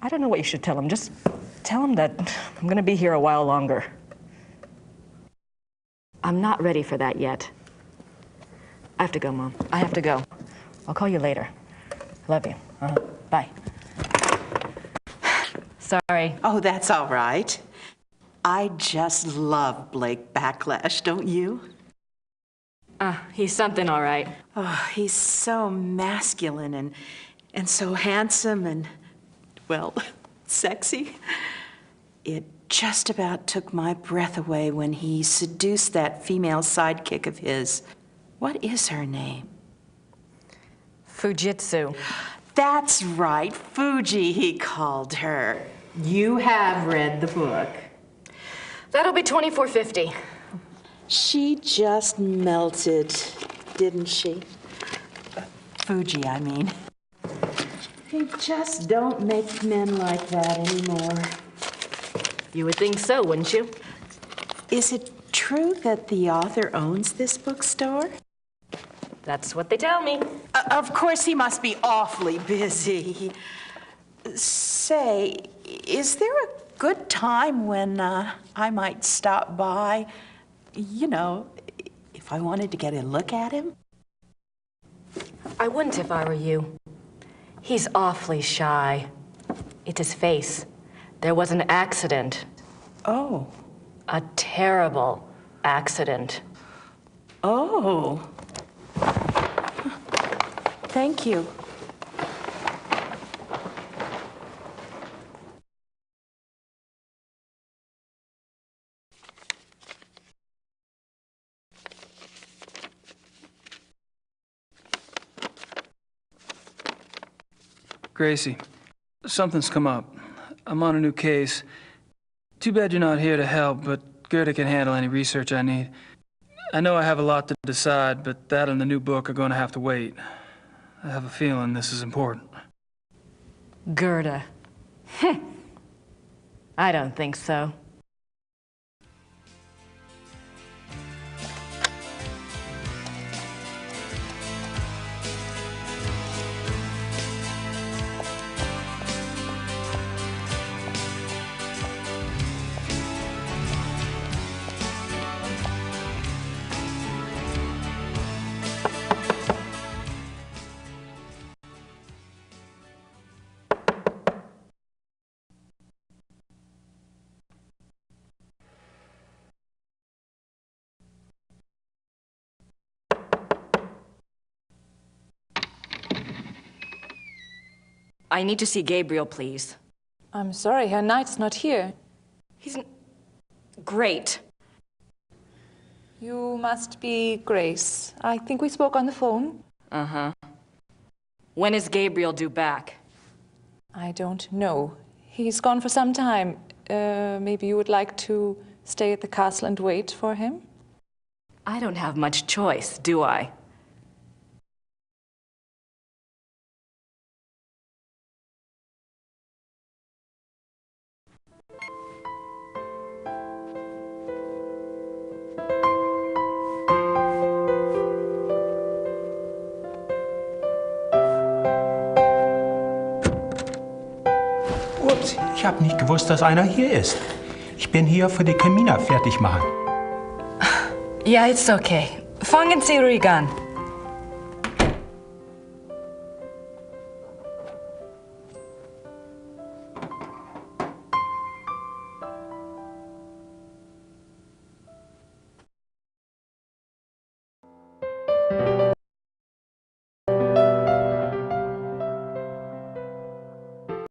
I don't know what you should tell him. Just tell him that I'm going to be here a while longer. I'm not ready for that yet. I have to go, Mom. I have to go. I'll call you later. Love you. Bye. Sorry. Oh, that's all right. I just love Blake Backlash, don't you? He's something all right. Oh, he's so masculine and so handsome and, well, sexy. It just about took my breath away when he seduced that female sidekick of his. What is her name? Fujitsu. That's right, Fuji, he called her. You have read the book. That'll be $24.50. She just melted, didn't she? Fuji, I mean. They just don't make men like that anymore. You would think so, wouldn't you? Is it true that the author owns this bookstore? That's what they tell me. Of course, he must be awfully busy. Say, is there a good time when I might stop by? You know, if I wanted to get a look at him? I wouldn't if I were you. He's awfully shy. It's his face. There was an accident. Oh. A terrible accident. Oh. Thank you. Gracie, something's come up. I'm on a new case. Too bad you're not here to help, but Gerda can handle any research I need. I know I have a lot to decide, but that and the new book are going to have to wait. I have a feeling this is important. Gerda. I don't think so. I need to see Gabriel, please. I'm sorry, Herr Knight's not here. He's great. You must be Grace. I think we spoke on the phone. Uh-huh. When is Gabriel due back? I don't know. He's gone for some time. Maybe you would like to stay at the castle and wait for him? I don't have much choice, do I? Ups, ich habe nicht gewusst, dass einer hier ist. Ich bin hier für die Kamina fertig machen. Yeah, it's okay. Fangen Sie ruhig an.